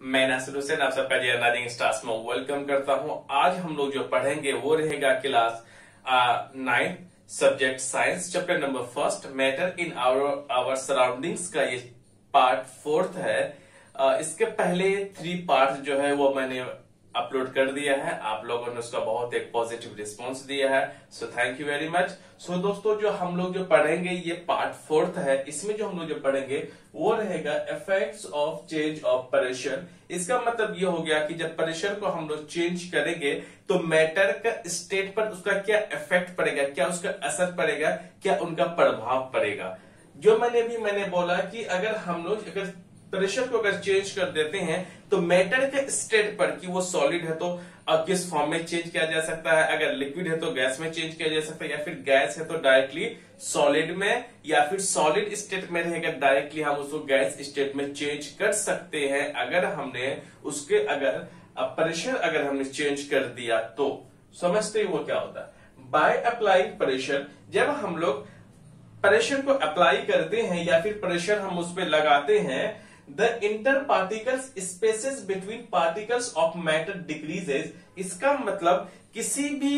मैं नासिर हुसैन आप सबका जी अर्निंग स्टार्स में वेलकम करता हूं। आज हम लोग जो पढ़ेंगे वो रहेगा class 9 subject science chapter number first matter in our surroundings का ये पार्ट फोर्थ है। इसके पहले 3 पार्ट जो है वो मैंने अपलोड कर दिया है। आप लोगों ने उसका बहुत एक पॉजिटिव रिस्पांस दिया है, so thank you very much. So दोस्तों जो हम लोग जो पढ़ेंगे ये पार्ट फोर्थ है। इसमें जो हम लोग जो पढ़ेंगे वो रहेगा effects of change of pressure. इसका मतलब ये हो गया कि जब प्रेशर को हम लोग चेंज करेंगे तो मैटर का स्टेट पर उसका क्या इफेक्ट पड़ेगा, क्या उसका असर पड़ेगा, क्या उनका प्रभाव पड़ेगा। जो मैंने बोला कि अगर हम लोग प्रेशर को अगर चेंज कर देते हैं तो मैटर के स्टेट पर कि वो सॉलिड है तो किस फॉर्म में चेंज किया जा सकता है, अगर लिक्विड है तो गैस में चेंज किया जा सकता है, या फिर गैस है तो डायरेक्टली सॉलिड में, या फिर सॉलिड स्टेट में रहेगा डायरेक्टली हम उसको गैस स्टेट में चेंज कर सकते हैं अगर हमने उसके प्रेशर अगर हमने चेंज कर दिया तो। समझते ही वो क्या होता है। बाय अप्लाइंग प्रेशर, जब हम लोग प्रेशर को अप्लाई करते हैं या फिर प्रेशर हम उस पर लगाते हैं, The interparticles spaces between particles of matter decreases। इसका मतलब किसी भी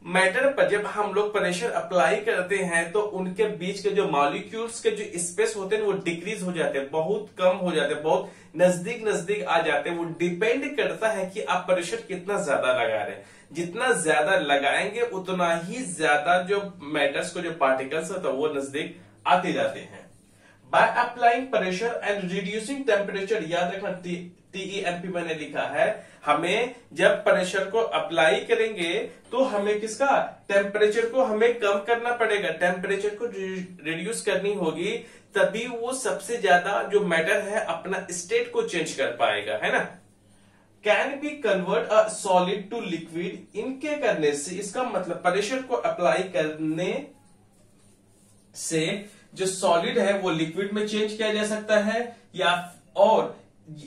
मैटर पर जब हम लोग प्रेशर अप्लाई करते हैं तो उनके बीच के जो मॉलिक्यूल्स के जो स्पेस होते हैं वो डिक्रीज हो जाते हैं, बहुत कम हो जाते हैं, बहुत नजदीक आ जाते हैं। वो डिपेंड करता है कि आप प्रेशर कितना ज्यादा लगा रहे हैं। जितना ज्यादा लगाएंगे उतना ही ज्यादा जो मैटर्स को जो पार्टिकल्स होता है वो नजदीक आते जाते हैं। By applying pressure and reducing temperature, याद रखना TEMP मैंने लिखा है। हमें जब प्रेशर को अप्लाई करेंगे तो हमें किसका टेम्परेचर को हमें कम करना पड़ेगा, टेम्परेचर को रिड्यूस करनी होगी, तभी वो सबसे ज्यादा जो मैटर है अपना स्टेट को चेंज कर पाएगा, है ना। Can be convert a solid to liquid, इनके करने से इसका मतलब प्रेशर को अप्लाई करने से जो सॉलिड है वो लिक्विड में चेंज किया जा सकता है, या और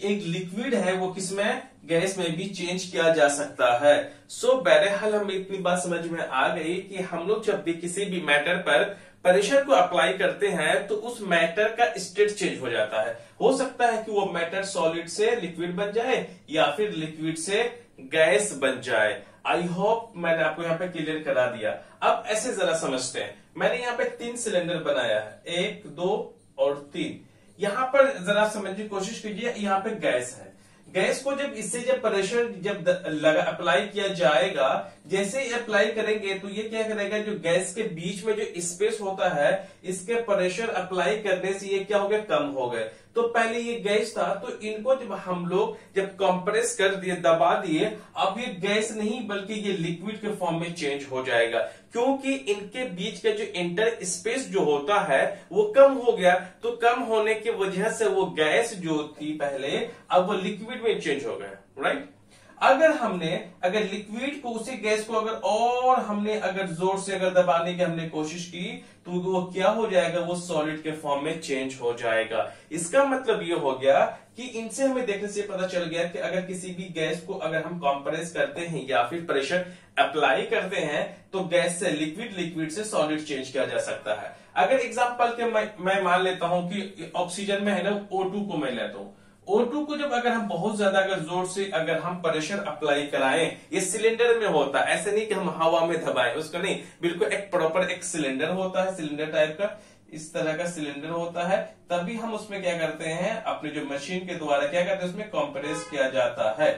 एक लिक्विड है वो किसमें गैस में भी चेंज किया जा सकता है। सो बहरहाल हमें इतनी बात समझ में आ गई कि हम लोग जब भी किसी भी मैटर पर प्रेशर को अप्लाई करते हैं तो उस मैटर का स्टेट चेंज हो जाता है। हो सकता है कि वो मैटर सॉलिड से लिक्विड बन जाए या फिर लिक्विड से गैस बन जाए। आई होप मैंने आपको यहाँ पे क्लियर करा दिया। अब ऐसे जरा समझते हैं। मैंने यहाँ पे 3 सिलेंडर बनाया है, 1, 2 और 3। यहाँ पर जरा समझने की कोशिश कीजिए। यहाँ पे गैस है, गैस को जब प्रेशर जब अप्लाई किया जाएगा, जैसे ही अप्लाई करेंगे तो ये क्या करेगा, जो गैस के बीच में जो स्पेस होता है इसके प्रेशर अप्लाई करने से ये क्या हो गया, कम हो गए। तो पहले ये गैस था तो इनको जब हम लोग जब कंप्रेस कर दिए, दबा दिए, अब ये गैस नहीं बल्कि ये लिक्विड के फॉर्म में चेंज हो जाएगा, क्योंकि इनके बीच का जो इंटर स्पेस जो होता है वो कम हो गया। तो कम होने की वजह से वो गैस जो थी पहले अब वो लिक्विड में चेंज हो गया, राइट। अगर लिक्विड को उसी गैस को अगर जोर से दबाने की हमने कोशिश की तो वो क्या हो जाएगा, वो सॉलिड के फॉर्म में चेंज हो जाएगा। इसका मतलब ये हो गया कि इनसे हमें देखने से पता चल गया कि अगर किसी भी गैस को अगर हम कंप्रेस करते हैं या फिर प्रेशर अप्लाई करते हैं तो गैस से लिक्विड से सॉलिड चेंज किया जा सकता है। अगर एग्जांपल के मैं मान लेता हूं कि ऑक्सीजन में है ना O2 को मैं लेता हूं। O2 को जब अगर हम बहुत ज्यादा जोर से अगर हम प्रेशर अप्लाई कराएं, ये सिलेंडर में होता है, ऐसे नहीं कि हम हवा में दबाएं उसको, नहीं, बिल्कुल एक प्रॉपर एक सिलेंडर होता है, सिलेंडर टाइप का इस तरह का सिलेंडर होता है। तभी हम उसमें क्या करते हैं, अपने जो मशीन के द्वारा क्या करते हैं उसमें कंप्रेस किया जाता है।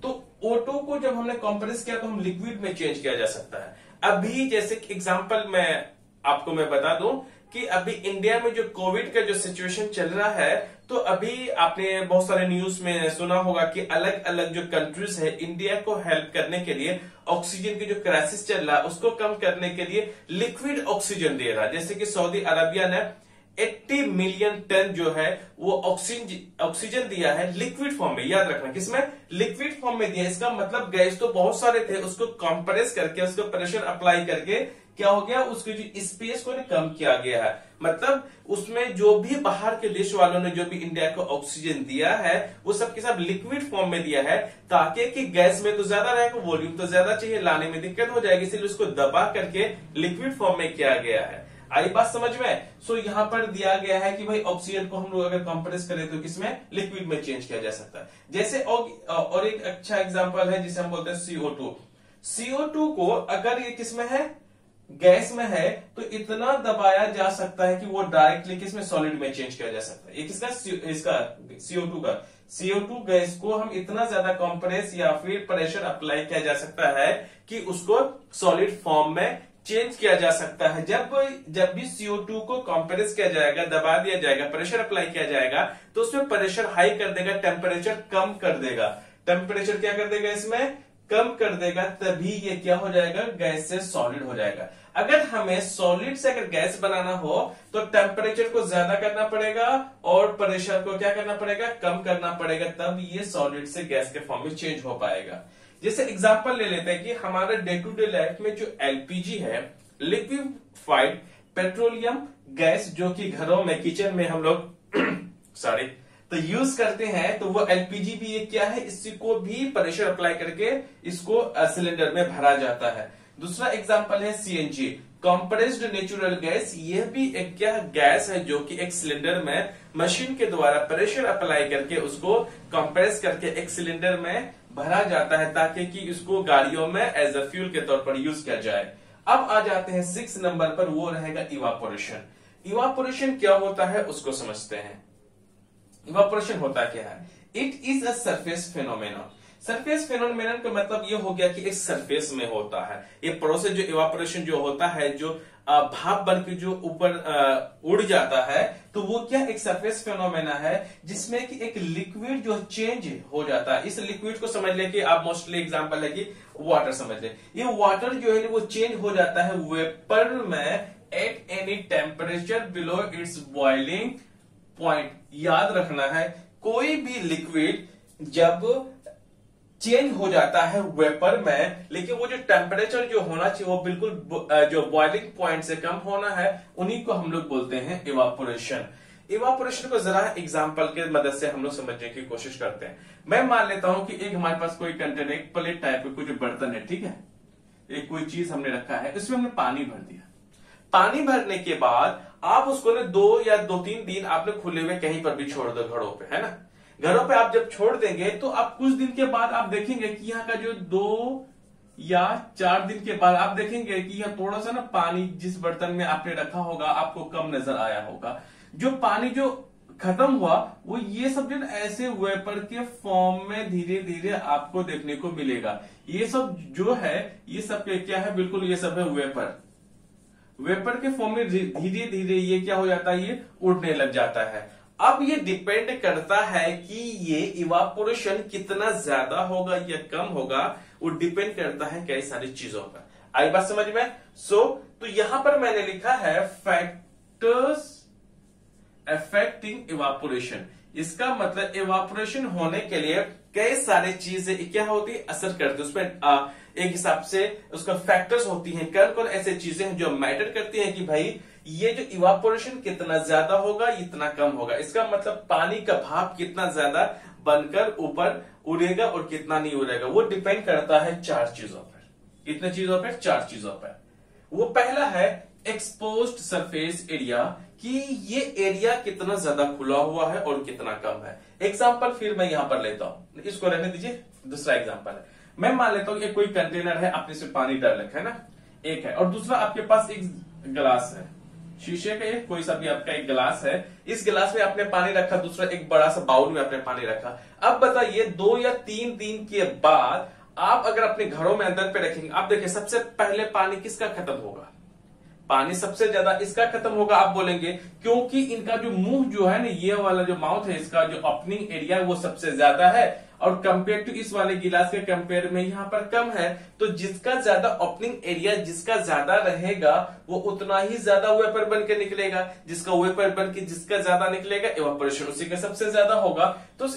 तो O2 को जब हमने कंप्रेस किया तो हम लिक्विड में चेंज किया जा सकता है। अभी जैसे एग्जांपल मैं बता दूं कि अभी इंडिया में जो कोविड का जो सिचुएशन चल रहा है, तो अभी आपने बहुत सारे न्यूज में सुना होगा कि अलग अलग जो कंट्रीज है इंडिया को हेल्प करने के लिए ऑक्सीजन की जो क्राइसिस चल रहा है उसको कम करने के लिए लिक्विड ऑक्सीजन दे रहा है। जैसे कि सऊदी अरबिया ने 80 मिलियन टन जो है वो ऑक्सीजन दिया है लिक्विड फॉर्म में। याद रखना किसमें, लिक्विड फॉर्म में दिया। इसका मतलब गैस तो बहुत सारे थे, उसको कंप्रेस करके उसको प्रेशर अप्लाई करके क्या हो गया, उसके जो स्पेस को कम किया गया है। मतलब उसमें जो भी बाहर के देश वालों ने जो भी इंडिया को ऑक्सीजन दिया है वो सब के सब लिक्विड फॉर्म में दिया है, ताकि कि गैस में तो ज्यादा रहेगा, वॉल्यूम तो ज्यादा चाहिए, लाने में दिक्कत हो जाएगी, इसलिए उसको दबा करके लिक्विड फॉर्म में किया गया है। आई बात समझ में? सो यहाँ पर दिया गया है कि भाई ऑक्सीजन को हम लोग अगर कंप्रेस करें तो किसमें, लिक्विड में चेंज किया जा सकता है। जैसे और एक अच्छा एग्जांपल है जिसे हम बोलते हैं CO2। CO2 को अगर ये किसमें है, गैस में है, तो इतना दबाया जा सकता है कि वो डायरेक्टली किसमें, सॉलिड में चेंज किया जा सकता है। ये किसका, इसका CO2 का। CO2 गैस को हम इतना ज्यादा कंप्रेस या फिर प्रेशर अप्लाई किया जा सकता है कि उसको सॉलिड फॉर्म में चेंज किया जा सकता है। जब भी CO2 को कंप्रेस किया जाएगा, दबा दिया जाएगा, प्रेशर अप्लाई किया जाएगा, तो उसमें प्रेशर हाई कर देगा, टेम्परेचर कम कर देगा। टेम्परेचर क्या कर देगा, इसमें कम कर देगा, तभी ये क्या हो जाएगा, गैस से सॉलिड हो जाएगा। अगर हमें सॉलिड से अगर गैस बनाना हो तो टेम्परेचर को ज्यादा करना पड़ेगा और प्रेशर को क्या करना पड़ेगा, कम करना पड़ेगा, तब ये सॉलिड से गैस के फॉर्म में चेंज हो पाएगा। जैसे एग्जांपल ले लेते हैं कि हमारे डे टू डे लाइफ में जो LPG है, लिक्विफाइड पेट्रोलियम गैस, जो कि घरों में, किचन में हम लोग सॉरी तो यूज करते हैं, तो वो LPG भी ये क्या है, इसी को भी प्रेशर अप्लाई करके इसको सिलेंडर में भरा जाता है। दूसरा एग्जांपल है CNG, कंप्रेस्ड नेचुरल गैस। यह भी एक क्या गैस है जो कि एक सिलेंडर में मशीन के द्वारा प्रेशर अप्लाई करके उसको कंप्रेस करके एक सिलेंडर में भरा जाता है, ताकि कि इसको गाड़ियों में एज अ फ्यूल के तौर पर यूज किया जाए। अब आ जाते हैं 6 नंबर पर, वो रहेगा इवापोरेशन। इवापोरेशन क्या होता है उसको समझते हैं। इवापोरेशन होता क्या है, it is a surface phenomenon. Surface phenomenon का मतलब ये हो गया कि एक सरफेस में होता है ये प्रोसेस, जो इवापोरेशन जो होता है, जो भाप बन के जो ऊपर उड़ जाता है, तो वो क्या एक सरफेस फिनोमेना है, जिसमें कि एक लिक्विड जो चेंज हो जाता है। इस लिक्विड को समझ ले कि आप मोस्टली एग्जांपल है कि वाटर समझ ले, ये वाटर जो है वो चेंज हो जाता है वेपर में at any temperature below it's boiling point. याद रखना है, कोई भी लिक्विड जब चेंज हो जाता है वेपर में, लेकिन वो जो टेम्परेचर जो होना चाहिए वो बिल्कुल जो बॉइलिंग पॉइंट से कम होना है, उन्हीं को हम लोग बोलते हैं इवापोरेशन। इवापोरेशन को जरा एग्जांपल के मदद से हम लोग समझने की कोशिश करते हैं। मैं मान लेता हूं कि एक हमारे पास कोई कंटेनर, एक प्लेट टाइप का कुछ बर्तन है, ठीक है, एक कोई चीज हमने रखा है, उसमें हमने पानी भर दिया। पानी भरने के बाद आप उसको 2 या 2-3 दिन आपने खुले हुए कहीं पर भी छोड़ दो, घरों पे, है ना। घरों पे आप जब छोड़ देंगे तो आप कुछ दिन के बाद आप देखेंगे कि यहाँ का जो 2 या 4 दिन के बाद आप देखेंगे कि यहाँ थोड़ा सा ना पानी जिस बर्तन में आपने रखा होगा आपको कम नजर आया होगा। जो पानी जो खत्म हुआ वो ये सब जो ऐसे वेपर के फॉर्म में धीरे धीरे आपको देखने को मिलेगा। ये सब जो है ये सब क्या है, बिल्कुल ये सब है वेपर। वेपर के फॉर्म में धीरे धीरे ये क्या हो जाता है, ये उड़ने लग जाता है। अब ये डिपेंड करता है कि ये इवापोरेशन कितना ज्यादा होगा या कम होगा, वो डिपेंड करता है कई सारी चीजों पर। आई बात समझ में? तो यहां पर मैंने लिखा है फैक्टर्स अफेक्टिंग इवापोरेशन। इसका मतलब इवापोरेशन होने के लिए कई सारी चीजें क्या होती है, असर करती है। उसमें एक हिसाब से उसका फैक्टर्स होती हैं, कौन कौन ऐसे चीजें हैं जो मैटर करती हैं कि भाई ये जो इवापोरेशन कितना ज्यादा होगा, इतना कम होगा। इसका मतलब पानी का भाप कितना ज्यादा बनकर ऊपर उड़ेगा और कितना नहीं उड़ेगा, वो डिपेंड करता है 4 चीजों पर। कितने चीजों पर? 4 चीजों पर। वो पहला है एक्सपोज्ड सरफेस एरिया, कि ये एरिया कितना ज्यादा खुला हुआ है और कितना कम है। एग्जाम्पल फिर मैं यहां पर लेता हूं, इसको रहने दीजिए। दूसरा एग्जाम्पल है, मैं मान लेता हूं कि कोई कंटेनर है, आपने से पानी डाल रखा है ना, एक है, और दूसरा आपके पास एक गिलास है, शीशे का कोई सा भी आपका एक गिलास है, इस गिलास में आपने पानी रखा, दूसरा एक बड़ा सा बाउल में आपने पानी रखा। अब बताइए 2 या 3 दिन के बाद आप अगर अपने घरों में अंदर पे रखेंगे, आप देखिए सबसे पहले पानी किसका खत्म होगा? पानी सबसे ज्यादा इसका खत्म होगा। आप बोलेंगे क्योंकि इनका जो मुंह जो है ना, ये वाला जो माउथ है, इसका जो ओपनिंग एरिया वो सबसे ज्यादा है, और कंपेयर टू इस वाले गिलास के कंपेयर में यहाँ पर कम है। तो जिसका ज्यादा ओपनिंग एरिया जिसका ज्यादा रहेगा वो उतना ही ज्यादा वेपर बन के निकलेगा। जिसका वेपर बन के जिसका ज्यादा निकलेगा, इवापोरेशन उसी का सबसे ज्यादा होगा। तो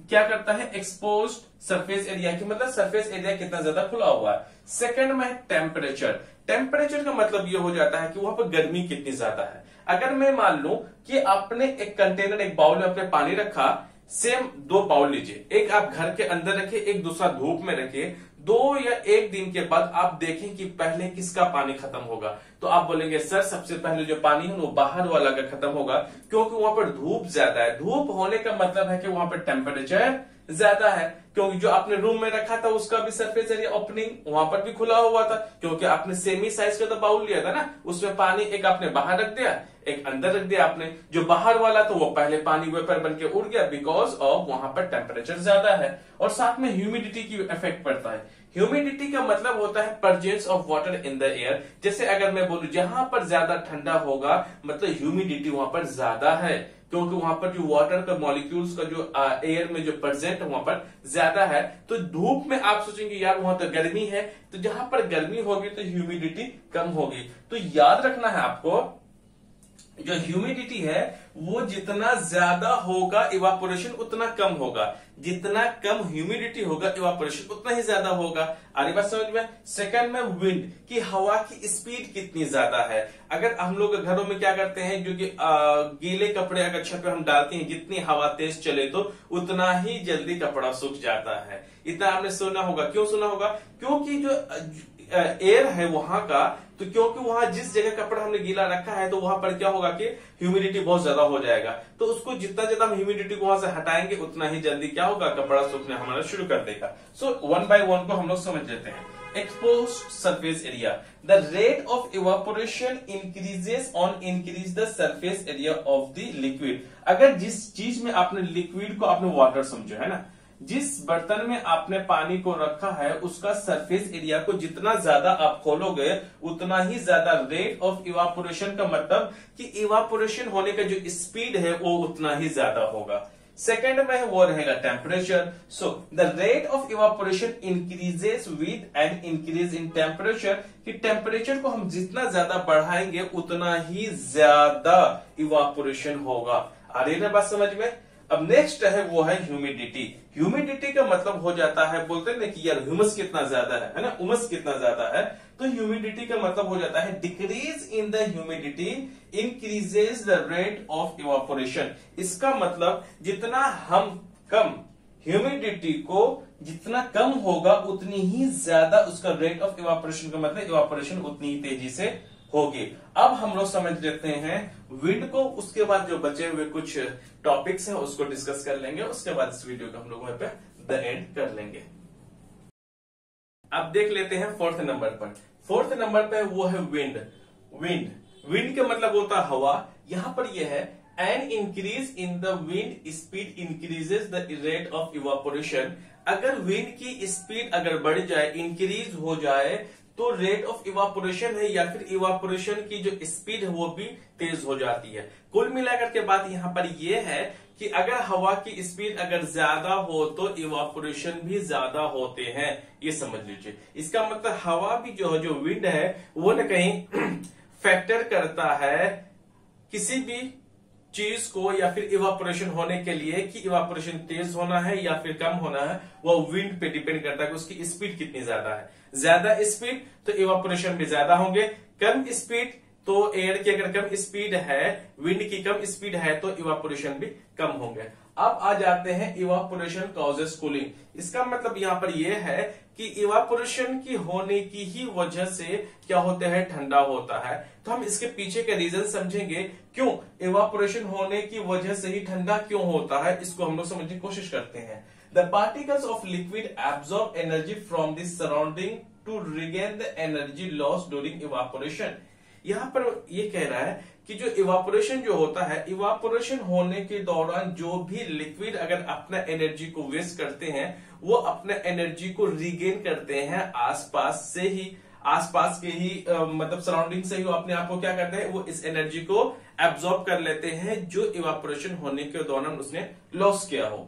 क्या करता है, एक्सपोज्ड सरफेस एरिया की मतलब सरफेस एरिया कितना ज्यादा खुला हुआ है। सेकंड में टेम्परेचर। टेम्परेचर का मतलब ये हो जाता है कि वहां पर गर्मी कितनी ज्यादा है। अगर मैं मान लूं कि आपने एक कंटेनर, एक बाउल में आपने पानी रखा, सेम 2 बाउल लीजिए, एक आप घर के अंदर रखिए, एक दूसरा धूप में रखिए। 2 या 1 दिन के बाद आप देखें कि पहले किसका पानी खत्म होगा, तो आप बोलेंगे सर सबसे पहले जो पानी है वो बाहर वाला का खत्म होगा, क्योंकि वहां पर धूप ज्यादा है। धूप होने का मतलब है कि वहां पर टेम्परेचर ज्यादा है, क्योंकि जो आपने रूम में रखा था उसका भी सरफेस एरिया ओपनिंग वहां पर भी खुला हुआ था, क्योंकि आपने सेमी साइज का तो बाउल लिया था ना, उसमें पानी एक आपने बाहर रख दिया एक अंदर रख दिया। आपने जो बाहर वाला तो वो पहले पानी वेपर बन के उड़ गया, बिकॉज ऑफ वहां पर टेम्परेचर ज्यादा है। और साथ में ह्यूमिडिटी की इफेक्ट पड़ता है। ह्यूमिडिटी का मतलब होता है presence of water in the air. जैसे अगर मैं बोलूं जहां पर ज्यादा ठंडा होगा मतलब ह्यूमिडिटी वहां पर ज्यादा है, क्योंकि वहां पर जो वाटर का मॉलिक्यूल्स का जो एयर में जो प्रेजेंट है वहां पर ज्यादा है। तो धूप में आप सोचेंगे यार वहां तो गर्मी है, तो जहां पर गर्मी होगी तो ह्यूमिडिटी कम होगी। तो याद रखना है आपको, जो ह्यूमिडिटी है वो जितना ज्यादा होगा इवापोरेशन उतना कम होगा, जितना कम ह्यूमिडिटी होगा इवापोरेशन उतना ही ज्यादा होगा। आगे बात समझ में। सेकंड में विंड की हवा की स्पीड कितनी ज्यादा है। अगर हम लोग घरों में क्या करते हैं, जो कि गीले कपड़े अगर छत पे हम डालते हैं, जितनी हवा तेज चले तो उतना ही जल्दी कपड़ा सूख जाता है। इतना आपने सुना होगा। क्यों सुना होगा? क्योंकि जो एयर है वहां का, तो क्योंकि वहां जिस जगह कपड़ा हमने गीला रखा है तो वहां पर क्या होगा कि ह्यूमिडिटी बहुत ज्यादा हो जाएगा, तो उसको जितना ज्यादा हम ह्यूमिडिटी को वहां से हटाएंगे उतना ही जल्दी क्या होगा, कपड़ा सूखने हमारा शुरू कर देगा। सो 1 by 1 को हम लोग समझ लेते हैं। Exposed surface area. The rate of evaporation increases on increase the surface area of the liquid. अगर जिस चीज में आपने लिक्विड को आपने वाटर समझो है ना, जिस बर्तन में आपने पानी को रखा है उसका सरफेस एरिया को जितना ज्यादा आप खोलोगे उतना ही ज्यादा रेट ऑफ इवापोरेशन का मतलब कि इवापोरेशन होने का जो स्पीड है वो उतना ही ज्यादा होगा। सेकेंड में वो रहेगा temperature. So the rate of evaporation increases with an increase in temperature, कि टेम्परेचर को हम जितना ज्यादा बढ़ाएंगे उतना ही ज्यादा इवापोरेशन होगा। आ रही है बात समझ में। अब नेक्स्ट है वो है ह्यूमिडिटी। ह्यूमिडिटी का मतलब हो जाता है, बोलते हैं ना कि यार ह्यूमस कितना ज्यादा है ना, उमस कितना ज्यादा है, तो ह्यूमिडिटी का मतलब हो जाता है decrease in the humidity increases the rate of evaporation. इसका मतलब जितना हम कम ह्यूमिडिटी को जितना कम होगा उतनी ही ज्यादा उसका रेट ऑफ इवापोरेशन का मतलब इवापोरेशन उतनी ही तेजी से होगी। अब हम लोग समझ लेते हैं विंड को, उसके बाद जो बचे हुए कुछ टॉपिक्स हैं उसको डिस्कस कर लेंगे, उसके बाद इस वीडियो को हम लोग वहां पे द एंड कर लेंगे। अब देख लेते हैं फोर्थ नंबर पर। फोर्थ नंबर पे वो है विंड। विंड का मतलब होता है हवा। यहां पर यह है an increase in the wind speed increases the rate of evaporation. अगर विंड की स्पीड अगर बढ़ जाए, इंक्रीज हो जाए, तो रेट ऑफ इवापोरेशन है या फिर इवापोरेशन की जो स्पीड है वो भी तेज हो जाती है। कुल मिलाकर के बात यहां पर यह है कि अगर हवा की स्पीड अगर ज्यादा हो तो इवापोरेशन भी ज्यादा होते हैं, ये समझ लीजिए। इसका मतलब हवा भी जो विंड है वो न कहीं फैक्टर करता है किसी भी चीज को या फिर इवापोरेशन होने के लिए कि इवापोरेशन तेज होना है या फिर कम होना है, वो विंड पे डिपेंड करता है कि उसकी स्पीड कितनी ज्यादा है। ज्यादा स्पीड तो इवापोरेशन भी ज्यादा होंगे, कम स्पीड तो एयर की अगर कम स्पीड है, विंड की कम स्पीड है तो इवापोरेशन भी कम होंगे। अब आ जाते हैं इवापोरेशन कॉजेस कूलिंग। इसका मतलब यहां पर यह है कि इवापोरेशन की होने की ही वजह से क्या होता है, ठंडा होता है। तो हम इसके पीछे के रीजन समझेंगे, क्यों इवापोरेशन होने की वजह से ही ठंडा क्यों होता है, इसको हम लोग समझने की कोशिश करते हैं। The particles of liquid absorb energy from the surrounding to regain the energy loss during evaporation. यहां पर ये कह रहा है कि जो इवापोरेशन जो होता है, इवापोरेशन होने के दौरान जो भी लिक्विड अगर अपना एनर्जी को वेस्ट करते हैं वो अपना एनर्जी को रिगेन करते हैं आसपास से ही, आसपास के ही मतलब सराउंडिंग से ही वो अपने आप को क्या करते हैं, वो इस एनर्जी को एब्जॉर्ब कर लेते हैं जो इवापोरेशन होने के दौरान उसने लॉस किया हो।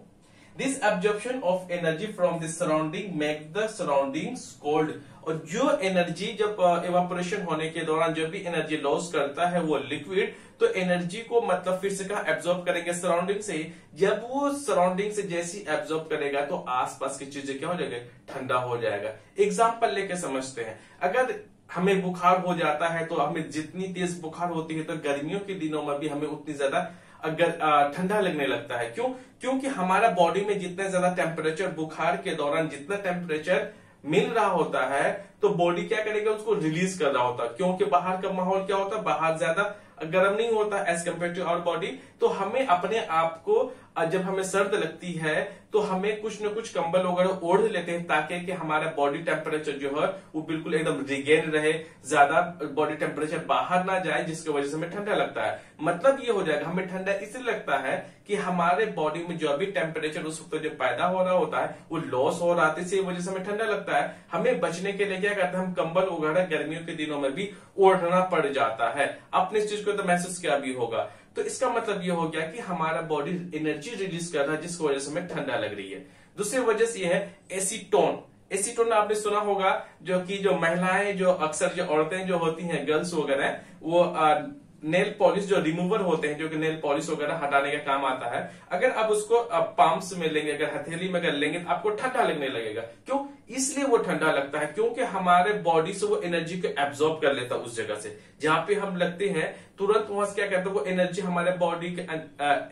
This absorption of energy from the surrounding make the surroundings cold। और जो एनर्जी जब इवापोरेशन होने के दौरान जब भी एनर्जी लॉस करता है वो लिक्विड, तो एनर्जी को मतलब फिर से कहा एब्जॉर्ब करेंगे सराउंडिंग से। जब वो सराउंडिंग से जैसी एब्जॉर्ब करेगा तो आसपास की चीजें क्या हो जाएगा, ठंडा हो जाएगा। एग्जाम्पल लेके समझते हैं, अगर हमें बुखार हो जाता है तो हमें जितनी तेज बुखार होती है तो गर्मियों के दिनों में भी हमें उतनी ज्यादा अगर ठंडा लगने लगता है। क्यों? क्योंकि हमारा बॉडी में जितना ज्यादा टेम्परेचर बुखार के दौरान जितना टेम्परेचर मिल रहा होता है तो बॉडी क्या करेगा, उसको रिलीज कर रहा होता है, क्योंकि बाहर का माहौल क्या होता है, बाहर ज्यादा गर्म नहीं होता as compare to our body. तो हमें अपने आप को जब हमें सर्द लगती है तो हमें कुछ न कुछ कंबल वगैरह ओढ़ लेते हैं ताकि कि हमारा बॉडी टेम्परेचर जो है वो बिल्कुल एकदम रिगेन रहे, ज्यादा बॉडी टेम्परेचर बाहर ना जाए, जिसकी वजह से हमें ठंडा लगता है। मतलब ये हो जाएगा, हमें ठंडा इसलिए लगता है कि हमारे बॉडी में जो भी टेम्परेचर उस वक्त जो पैदा हो रहा होता है वो लॉस हो रहा है, इसी वजह से हमें ठंडा लगता है। हमें बचने के लिए क्या करते हैं, हम कंबल वगैरह गर्मियों के दिनों में भी ओढ़ना पड़ जाता है। आपने इस चीज को तो महसूस किया भी होगा। तो इसका मतलब ये हो गया कि हमारा बॉडी एनर्जी रिलीज कर रहा है, जिसकी वजह से हमें ठंडा लग रही है। दूसरी वजह से ये है एसीटोन। एसीटोन आपने सुना होगा, जो कि जो महिलाएं, जो अक्सर जो औरतें जो होती हैं, गर्ल्स वगैरह, वो नेल पॉलिश जो रिमूवर होते हैं, जो कि नेल पॉलिश वगैरह हटाने का काम आता है, अगर आप उसको पाम्स में लेंगे, अगर हथेली में अगर लेंगे तो आपको ठंडा लगने लगेगा। क्यों? इसलिए वो ठंडा लगता है क्योंकि हमारे बॉडी से वो एनर्जी को एब्जॉर्ब कर लेता है उस जगह से जहां पे हम लगते हैं, तुरंत वहां से क्या कहते हैं, वो एनर्जी हमारे बॉडी के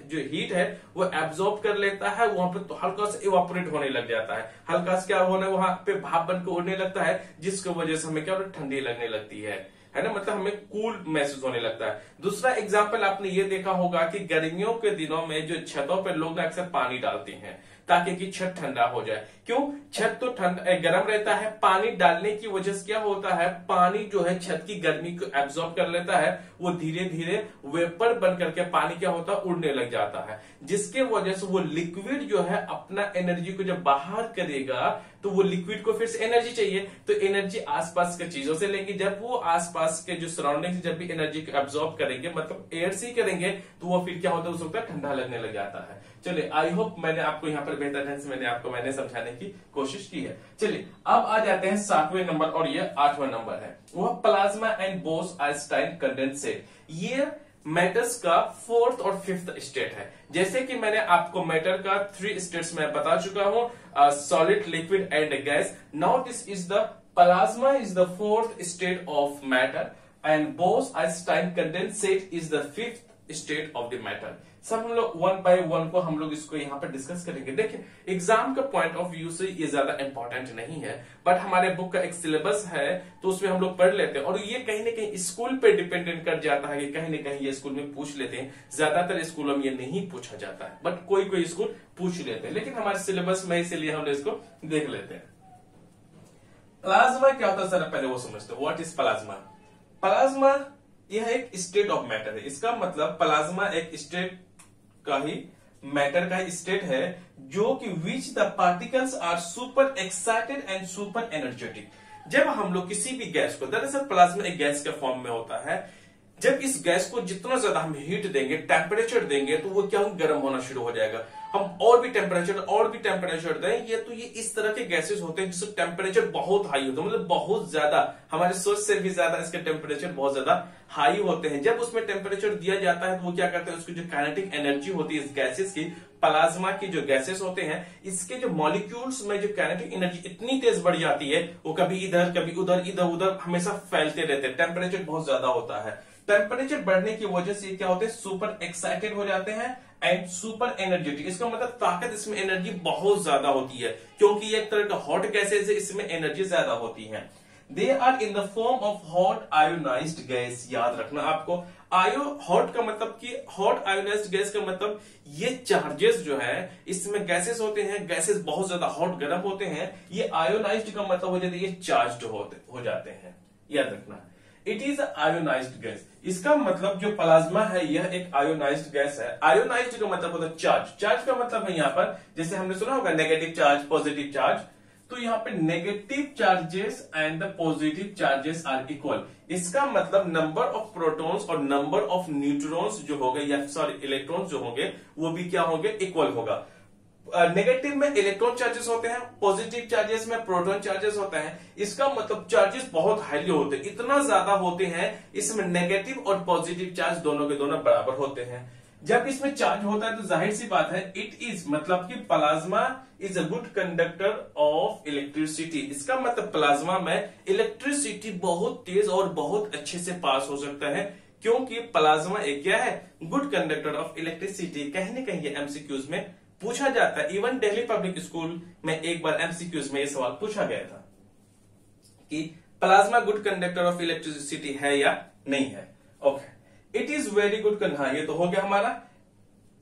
जो हीट है वो एब्जॉर्ब कर लेता है, वहां पे तो हल्का सा इवापोरेट होने लग जाता है, हल्का सा क्या होना, वहां पे भाप बन के उड़ने लगता है, जिसकी वजह से हमें क्या ठंडी लगने लगती है ना, मतलब हमें कूल महसूस होने लगता है। दूसरा एग्जाम्पल आपने ये देखा होगा कि गर्मियों के दिनों में जो छतों पर लोग अक्सर पानी डालते हैं ताकि कि छत ठंडा हो जाए। क्यों? छत तो गर्म रहता है, पानी डालने की वजह से क्या होता है, पानी जो है छत की गर्मी को एब्जॉर्ब कर लेता है, वो धीरे धीरे वेपर बन करके पानी क्या होता है, उड़ने लग जाता है, जिसके वजह से वो लिक्विड जो है अपना एनर्जी को जब बाहर करेगा तो वो लिक्विड को फिर से एनर्जी चाहिए, तो एनर्जी आसपास के चीजों से लेंगे। जब वो आसपास के जो सराउंडिंग जब भी एनर्जी को एब्जॉर्ब करेंगे, मतलब एयर से करेंगे, तो वो फिर क्या होता है, उस वक्त ठंडा लगने लग जाता है। चलिए, आई होप मैंने आपको यहाँ पर बेहतर ढंग से मैंने समझाने की कोशिश की है। चलिए अब आ जाते हैं 7वें नंबर, और ये 8वां नंबर है, वह प्लाज्मा एंड बोस-आइंस्टाइन कंडेंसेट। ये मैटर्स का 4th और 5th स्टेट है। जैसे कि मैंने आपको मैटर का 3 स्टेट्स में बता चुका हूं, solid, liquid and gas. Now this is the plasma is the 4th state of matter and Bose Einstein condensate is the 5th state of the matter. सब हम लोग 1 by 1 को हम लोग इसको यहाँ पर डिस्कस करेंगे। देखिए, एग्जाम का पॉइंट ऑफ व्यू से ये ज्यादा इंपॉर्टेंट नहीं है, बट हमारे बुक का एक सिलेबस है तो उसमें हम लोग पढ़ लेते हैं, और ये कहीं ना कहीं स्कूल पे डिपेंडेंट कर जाता है कि कहीं ना कहीं ये स्कूल में पूछ लेते हैं। ज्यादातर स्कूलों में ये नहीं पूछा जाता है, बट कोई कोई स्कूल पूछ लेते हैं, लेकिन हमारे सिलेबस में इसीलिए हम इसको देख लेते हैं। प्लाज्मा क्या होता है सर, पहले वो समझते हैं। What is plasma? प्लाज्मा यह एक स्टेट ऑफ मैटर है। इसका मतलब प्लाज्मा एक स्टेट का ही, मैटर का स्टेट है जो कि which the particles are super excited and super energetic. जब हम लोग किसी भी गैस को, दरअसल प्लाज्मा एक गैस के फॉर्म में होता है, जब इस गैस को जितना ज्यादा हम हीट देंगे, टेम्परेचर देंगे, तो वो क्या गर्म होना शुरू हो जाएगा। हम और भी टेम्परेचर दें, ये तो ये इस तरह के गैसेस होते हैं जिससे टेम्परेचर बहुत हाई होता है, मतलब बहुत ज्यादा, हमारे सोच से भी ज्यादा इसके टेम्परेचर बहुत ज्यादा हाई होते हैं। जब उसमें टेम्परेचर दिया जाता है तो वो क्या करते हैं, उसकी जो काइनेटिक एनर्जी होती है इस गैसेस की, प्लाज्मा की जो गैसेस होते हैं, इसके जो मॉलिक्यूल्स में जो काइनेटिक एनर्जी इतनी तेज बढ़ जाती है, वो कभी इधर कभी उधर, इधर उधर हमेशा फैलते रहते हैं। टेम्परेचर बहुत ज्यादा होता है। टेम्परेचर बढ़ने की वजह से क्या होते हैं, सुपर एक्साइटेड हो जाते हैं एंड सुपर एनर्जेटिक। इसका मतलब ताकत, इसमें एनर्जी बहुत ज्यादा होती है, क्योंकि ये एक तरह का हॉट गैसेज है, इसमें एनर्जी ज्यादा होती है। They are in the form of hot ionised gas. याद रखना आपको, हॉट का मतलब कि हॉट आयोनाइज्ड गैस का मतलब ये चार्जेस जो है इसमें गैसेस होते हैं, गैसेस बहुत ज्यादा हॉट गर्म होते हैं। ये आयोनाइज्ड का मतलब हो जाता है ये चार्ज्ड हो जाते हैं। याद रखना, इट इज आयोनाइज्ड गैस। इसका मतलब जो प्लाज्मा है यह एक आयोनाइज्ड गैस है। आयोनाइज्ड का मतलब होता है चार्ज। चार्ज का मतलब है यहाँ पर, जैसे हमने सुना होगा नेगेटिव चार्ज, पॉजिटिव चार्ज, तो यहाँ पे negative charges and the positive charges are equal. इसका मतलब नंबर ऑफ प्रोटॉन्स और नंबर ऑफ न्यूट्रॉन्स जो होंगे, या सॉरी इलेक्ट्रॉन्स जो होंगे, वो भी क्या होंगे, इक्वल होगा। नेगेटिव में इलेक्ट्रॉन चार्जेस होते हैं, पॉजिटिव चार्जेस में प्रोटॉन चार्जेस होते हैं। इसका मतलब चार्जेस बहुत हाईली होते हैं, इतना ज्यादा होते हैं, इसमें नेगेटिव और पॉजिटिव चार्ज दोनों के दोनों बराबर होते हैं। जब इसमें चार्ज होता है तो जाहिर सी बात है, इट इज मतलब कि plasma is a good conductor of electricity. इसका मतलब प्लाज्मा में इलेक्ट्रिसिटी बहुत तेज और बहुत अच्छे से पास हो सकता है, क्योंकि प्लाज्मा एक क्या है, गुड कंडक्टर ऑफ इलेक्ट्रिसिटी। कहीं न कहीं एमसीक्यूज में पूछा जाता है। इवन दिल्ली पब्लिक स्कूल में एक बार एमसीक्यूज में ये सवाल पूछा गया था। कि plasma good conductor of electricity है या नहीं है। Okay, it is very good. हाँ, ये तो हो गया हमारा।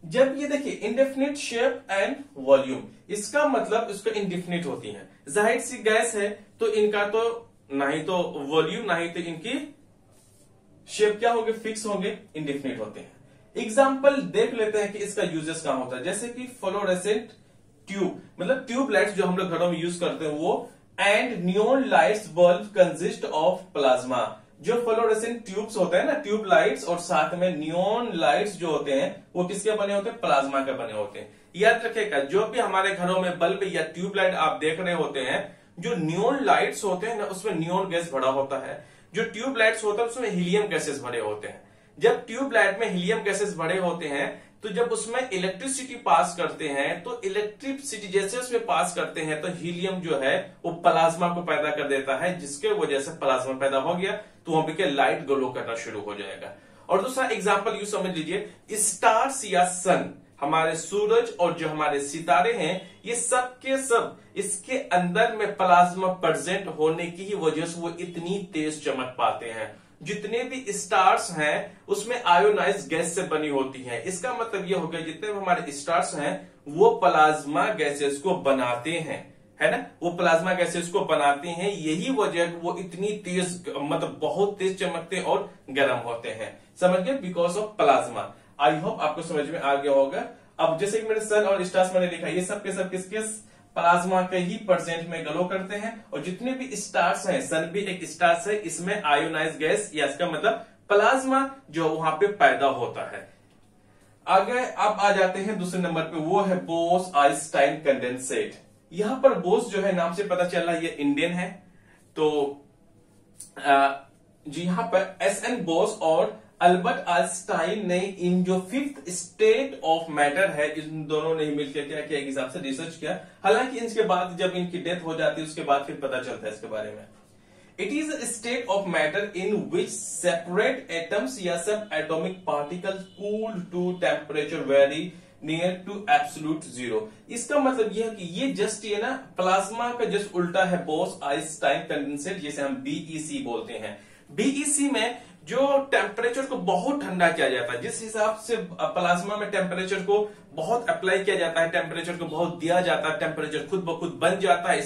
जब ये देखिए इंडेफिनिट शेप एंड वॉल्यूम, इसका मतलब इसको इंडेफिनिट होती है। जाहिर सी गैस है तो इनका तो ना ही तो वॉल्यूम ना ही तो इनकी शेप क्या होंगे, फिक्स होंगे, इंडेफिनिट होते हैं। एग्जाम्पल देख लेते हैं कि इसका यूजेस कहां होता है। जैसे कि फ्लोरेसेंट ट्यूब, मतलब ट्यूब लाइट्स जो हम लोग घरों में यूज करते हैं वो, and neon lights bulb consist of plasma. जो फ्लोरेसेंट ट्यूब्स होते हैं ना, ट्यूब लाइट्स, और साथ में नियॉन लाइट्स जो होते हैं वो किसके बने होते हैं, प्लाज्मा के बने होते हैं। याद रखिएगा, जो भी हमारे घरों में बल्ब या ट्यूब लाइट आप देख रहे होते हैं, जो नियॉन लाइट्स होते हैं ना उसमें नियॉन गैस भरा होता है, जो ट्यूब लाइट्स होता है उसमें हीलियम गैसेस भरे होते हैं। जब ट्यूब लाइट में हीलियम गैसेस भरे होते हैं तो जब उसमें इलेक्ट्रिसिटी पास करते हैं तो इलेक्ट्रिसिटी जैसे उसमें पास करते हैं तो हीलियम जो है वो प्लाज्मा को पैदा कर देता है, जिसके वजह से प्लाज्मा पैदा हो गया तो वहां पे लाइट ग्लो करना शुरू हो जाएगा। और दूसरा एग्जांपल यू समझ लीजिए, स्टार्स या सन, हमारे सूरज और जो हमारे सितारे हैं, ये सब के सब इसके अंदर में प्लाज्मा प्रेजेंट होने की ही वजह से वो इतनी तेज चमक पाते हैं। जितने भी स्टार्स हैं उसमें आयोनाइज गैस से बनी होती है। इसका मतलब ये हो गया जितने भी हमारे स्टार्स हैं वो प्लाज्मा गैसेस को बनाते हैं, है ना, वो प्लाज्मा गैसेस को बनाते हैं। यही वजह वो इतनी तेज, मतलब बहुत तेज चमकते और गर्म होते हैं। समझ गए, because of plasma. I hope आपको समझ में आ गया होगा। अब जैसे कि मेरे सन और स्टार्स मैंने देखा, ये सब के सब किसके प्लाज्मा के ही परसेंट में ग्लो करते हैं। और जितने भी स्टार्स हैं, सन भी एक स्टार्स है, इसमें आयोनाइज गैस या इसका मतलब प्लाज्मा जो वहां पे पैदा होता है। आगे अब आ जाते हैं दूसरे नंबर पे, वो है बोस आइंस्टाइन कंडेंसेट। यहां पर बोस जो है नाम से पता चल रहा है ये इंडियन है। तो जी यहां पर एस.एन. बोस और अल्बर्ट आइंस्टाइन ने इन जो फिफ्थ स्टेट ऑफ मैटर है, इन दोनों ने ही मिलकर क्या किया, एक हिसाब से रिसर्च किया। हालांकि इसके बाद जब इनकी डेथ हो जाती है उसके बाद फिर पता चलता है इसके बारे में। It is a state of matter in which separate atoms या subatomic particle cooled to temperature very near to absolute zero. इसका मतलब यह है कि ये जस्ट ये ना प्लाज्मा का जस्ट उल्टा है बोस आइंस्टाइन कंडेंसेट, जिसे हम बीईसी बोलते हैं। बीईसी में जो टेम्परेचर को बहुत ठंडा किया जाता है, जिस हिसाब से प्लाज्मा में टेम्परेचर को बहुत अप्लाई किया जाता है, टेम्परेचर को बहुत दिया जाता है, टेम्परेचर खुद ब खुद बन जाता है।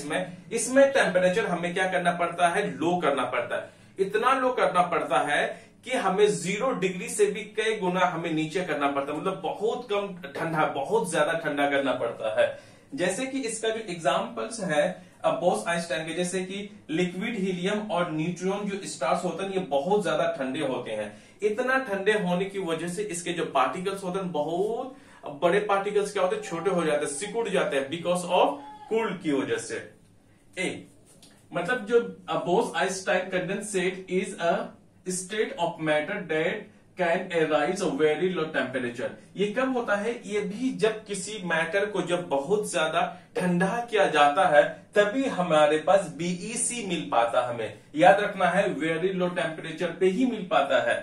इसमें टेम्परेचर हमें क्या करना पड़ता है, लो करना पड़ता है। इतना लो करना पड़ता है कि हमें 0 डिग्री से भी कई गुना हमें नीचे करना पड़ता है, मतलब बहुत कम ठंडा, बहुत ज्यादा ठंडा करना पड़ता है। जैसे कि इसका जो एग्जाम्पल्स है बोस आइंस्टाइन के, जैसे कि लिक्विड हीलियम और न्यूट्रॉन जो स्टार्स होते हैं ये बहुत ज्यादा ठंडे होते हैं। इतना ठंडे होने की वजह से इसके जो पार्टिकल्स होते हैं, बहुत बड़े पार्टिकल्स क्या होते हैं, छोटे हो जाते हैं, सिकुड़ जाते हैं, बिकॉज ऑफ कूल्ड की वजह से। मतलब जो Bose Einstein condensate is a state of matter that can arise a very low temperature. ये कब होता है, ये भी जब किसी मैटर को जब बहुत ज्यादा ठंडा किया जाता है तभी हमारे पास बीईसी मिल पाता। हमें याद रखना है वेरी लो टेम्परेचर पे ही मिल पाता है।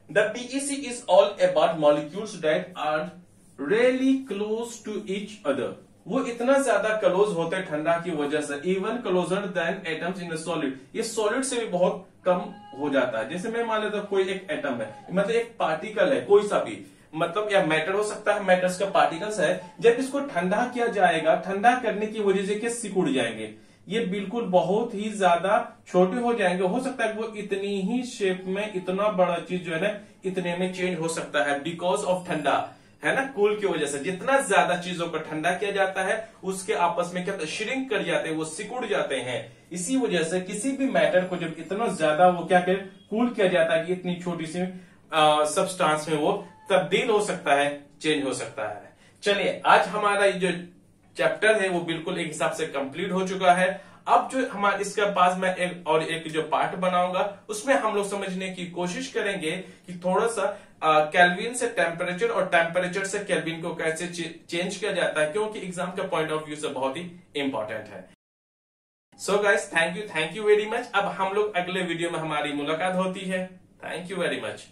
The BEC is all about molecules that are really close to each other. वो इतना ज्यादा क्लोज होते हैं ठंडा की वजह से, even closure then atoms in solid. ये सॉलिड से भी बहुत कम हो जाता है। जैसे मैं मान लेता हूं कोई एक एटम है, मतलब एक पार्टिकल है कोई सा भी, मतलब या मैटर हो सकता है, मैटर्स का पार्टिकल्स है, जब इसको ठंडा किया जाएगा, ठंडा करने की वजह से सिकुड़ जाएंगे, ये बिल्कुल बहुत ही ज्यादा छोटे हो जाएंगे। हो सकता है वो इतनी ही शेप में, इतना बड़ा चीज जो है ना इतने में चेंज हो सकता है, बिकॉज ऑफ ठंडा, है ना, कूल की वजह से। जितना ज्यादा चीजों को ठंडा किया जाता है उसके आपस में क्या श्रिंक कर जाते हैं, वो सिकुड़ जाते हैं। इसी वजह से किसी भी मैटर को जब इतना ज्यादा वो क्या कर कूल किया जाता है कि इतनी छोटी सी सब्सटेंस में वो तब्दील हो सकता है, चेंज हो सकता है। चलिए आज हमारा जो चैप्टर है वो बिल्कुल एक हिसाब से कंप्लीट हो चुका है। अब जो हमारे इसके पास मैं एक जो पार्ट बनाऊंगा उसमें हम लोग समझने की कोशिश करेंगे कि थोड़ा सा केल्विन से टेम्परेचर और टेम्परेचर से केल्विन को कैसे चेंज किया जाता है, क्योंकि एग्जाम का पॉइंट ऑफ व्यू से बहुत ही इंपॉर्टेंट है। So guys thank you very much. अब हम लोग अगले वीडियो में हमारी मुलाकात होती है। Thank you very much.